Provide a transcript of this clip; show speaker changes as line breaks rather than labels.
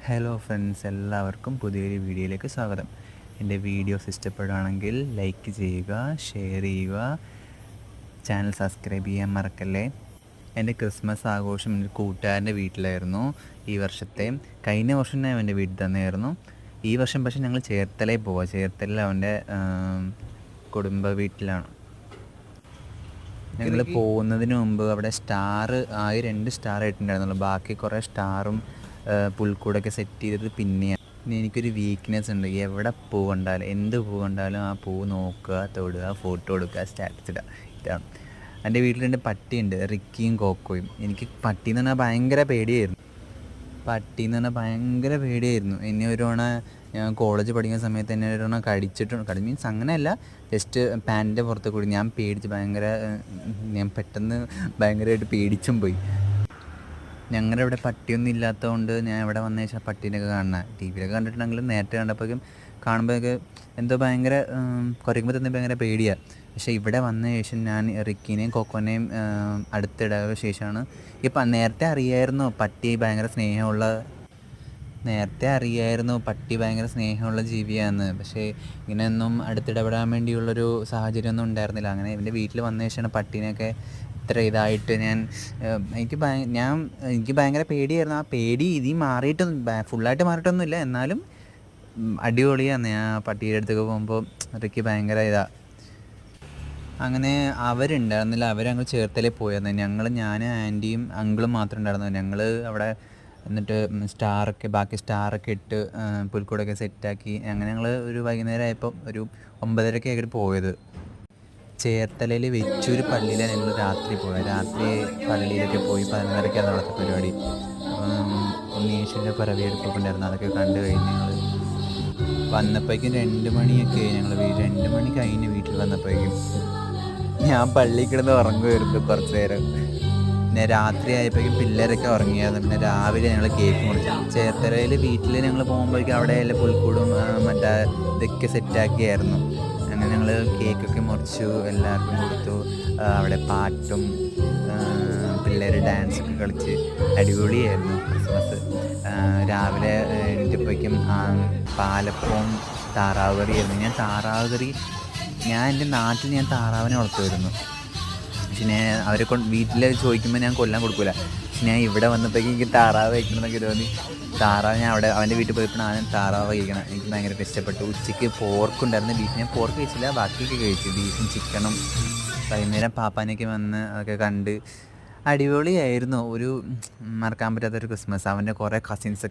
Hello friends, എല്ലാവർക്കും പുതിയൊരു വീഡിയോയിലേക്ക് സ്വാഗതം. എൻ്റെ വീഡിയോസ് ഇഷ്ടപ്പെടുകയാണെങ്കിൽ ലൈക്ക് ചെയ്യുക, ഷെയർ ചെയ്യുക, ചാനൽ സബ്സ്ക്രൈബ് ചെയ്യാൻ മറക്കല്ലേ. എൻ്റെ ക്രിസ്മസ് ആഘോഷം എൻ്റെ കൂട്ടുകാരൻ്റെ വീട്ടിലായിരുന്നു ഈ വർഷത്തെ. കഴിഞ്ഞ വർഷം ഞാൻ അവൻ്റെ വീട്ടിൽ തന്നെയായിരുന്നു. ഈ വർഷം പക്ഷേ ഞങ്ങൾ ചേർത്തലയിൽ പോവാം. ചേർത്തലയിൽ അവൻ്റെ കുടുംബ വീട്ടിലാണ്. ഞങ്ങൾ പോകുന്നതിന് മുമ്പ് അവിടെ സ്റ്റാർ ആകെ 2 സ്റ്റാർ ആയിട്ടുണ്ടായിരുന്നുള്ളൂ. ബാക്കി കുറേ സ്റ്റാറും പുൽക്കൂടൊക്കെ സെറ്റ് ചെയ്തത് പിന്നെയാണ്. പിന്നെ എനിക്കൊരു വീക്ക്നെസ് ഉണ്ട്. എവിടെ പൂ കണ്ടാലും, എന്ത് പൂ കണ്ടാലും ആ പൂ നോക്കുക, തൊടുക, ഫോട്ടോ എടുക്കുക, സ്റ്റാറ്റസ് ഇടുക. ഇതാണ്. എൻ്റെ വീട്ടിൽ 2 പട്ടിയുണ്ട്, റിക്കിയും കോക്കോയും. എനിക്ക് പട്ടിയെന്ന് പറഞ്ഞാൽ ഭയങ്കര പേടിയായിരുന്നു. എന്നെ ഒരു തവണ ഞാൻ കോളേജ് പഠിക്കുന്ന സമയത്ത് എന്നെ ഒരു തവണ കടി മീൻസ് അങ്ങനെയല്ല, ജസ്റ്റ് പാൻറ്റിൻ്റെ പുറത്ത് കൂടി ഞാൻ പേടിച്ച് ഞാൻ പെട്ടെന്ന് ഭയങ്കരമായിട്ട് പേടിച്ചും പോയി. ഞങ്ങളുടെ ഇവിടെ പട്ടിയൊന്നും ഇല്ലാത്തതുകൊണ്ട് ഞാൻ ഇവിടെ വന്ന ശേഷം പട്ടീനെയൊക്കെ കാണുന്നത്. ടി വിയിലൊക്കെ കണ്ടിട്ടുണ്ടെങ്കിലും നേരത്തെ കണ്ടപ്പോഴേക്കും കാണുമ്പോഴൊക്കെ എന്തോ ഭയങ്കര കുറയ്ക്കുമ്പോൾ തന്നെ ഭയങ്കര പേടിയാണ്. പക്ഷേ ഇവിടെ വന്ന ശേഷം ഞാൻ റിക്കിനെയും കൊക്കോനെയും അടുത്തിട ശേഷമാണ് നേരത്തെ അറിയായിരുന്നു പട്ടി ഭയങ്കര സ്നേഹമുള്ള ജീവിയാണെന്ന്. പക്ഷേ ഇങ്ങനെയൊന്നും അടുത്തിടപെടാൻ വേണ്ടിയുള്ളൊരു സാഹചര്യമൊന്നും ഉണ്ടായിരുന്നില്ല. അങ്ങനെ എൻ്റെ വീട്ടിൽ വന്ന ശേഷമാണ് പട്ടീനെയൊക്കെ ഇത്ര ഇതായിട്ട് എനിക്ക് ഭയങ്കര പേടിയായിരുന്നു. ആ പേടി ഫുള്ളായിട്ട് മാറിയിട്ടൊന്നുമില്ല, എന്നാലും അടിപൊളിയാണ്. ഞാൻ പട്ടിയുടെ അടുത്തൊക്കെ പോകുമ്പോൾ റിക്കി ഭയങ്കര അങ്ങനെ അവരുണ്ടായിരുന്നില്ല. അവരങ്ങ് ചേർത്തലയിൽ പോയായിരുന്നു. ഞാനും ആൻറ്റിയും അങ്കിളും മാത്രം ഉണ്ടായിരുന്നു. ഞങ്ങൾ അവിടെ എന്നിട്ട് ബാക്കി സ്റ്റാറൊക്കെ ഇട്ട് പുൽക്കൂടൊക്കെ സെറ്റാക്കി. അങ്ങനെ ഞങ്ങൾ ഒരു വൈകുന്നേരം ആയപ്പോൾ ഒരു 9:30 ആയിട്ട് പോയത്. ചേർത്തലയിൽ വെച്ചൂര് പള്ളിയിലാണ് ഞങ്ങൾ രാത്രി പള്ളിയിലൊക്കെ പോയി 11:30 അവിടുത്തെ പരിപാടി. ഉണ്ണീശുവിൻ്റെ പിറവിയെടുപ്പൊക്കെ ഉണ്ടായിരുന്നു. അതൊക്കെ കണ്ടു കഴിഞ്ഞ് ഞങ്ങൾ വന്നപ്പോഴേക്കും 2 മണിയൊക്കെ ആയി. 2 മണി കഴിഞ്ഞ് വീട്ടിൽ വന്നപ്പോഴേക്കും ഞാൻ പള്ളിയിൽ കിടന്ന് ഉറങ്ങുമായിരുന്നു കുറച്ച് നേരം. പിന്നെ രാത്രി ആയപ്പോഴേക്കും പിള്ളേരൊക്കെ ഉറങ്ങിയായിരുന്നു. പിന്നെ രാവിലെ ഞങ്ങൾ കേക്ക് മുറിച്ചു. ചേർത്തലയിൽ വീട്ടിൽ ഞങ്ങൾ പോകുമ്പോഴേക്കും അവിടെ എല്ലാ പുൽക്കൂടും മറ്റേ ഇതൊക്കെ സെറ്റാക്കിയായിരുന്നു. അങ്ങനെ ഞങ്ങൾ കേക്കൊക്കെ മുറിച്ചു, എല്ലാവർക്കും കൊടുത്തു. അവിടെ പാട്ടും പിള്ളേർ ഡാൻസൊക്കെ കളിച്ച് അടിപൊളിയായിരുന്നു ക്രിസ്മസ്. രാവിലെ എണീറ്റപ്പോഴേക്കും പാലപ്പവും താറാവ് കറിയായിരുന്നു. ഞാൻ എൻ്റെ നാട്ടിൽ താറാവിനെ വളർത്തുമായിരുന്നു. പക്ഷെ അവരെ വീട്ടിൽ ചോദിക്കുമ്പോൾ ഞാൻ കൊല്ലാൻ കൊടുക്കില്ല. പക്ഷെ ഞാൻ ഇവിടെ വന്നപ്പോഴേക്കും എനിക്ക് താറാവ് കഴിക്കണമെന്നൊക്കെ തോന്നി. ഞാൻ അവൻ്റെ വീട്ടിൽ പോയപ്പോൾ ഞാൻ താറാവ് കഴിക്കണം. എനിക്ക് ഭയങ്കര ഇഷ്ടപ്പെട്ടു. ഉച്ചയ്ക്ക് പോർക്കുണ്ടായിരുന്നു. ഞാൻ പോർക്ക് കഴിച്ചില്ല, ബാക്കിയൊക്കെ കഴിച്ചു. ബീഫും ചിക്കനും. വൈകുന്നേരം പാപ്പാനൊക്കെ വന്ന് അതൊക്കെ കണ്ട് അടിപൊളിയായിരുന്നു. ഒരു മറക്കാൻ പറ്റാത്തൊരു ക്രിസ്മസ്. അവൻ്റെ കുറേ കസിൻസൊക്കെ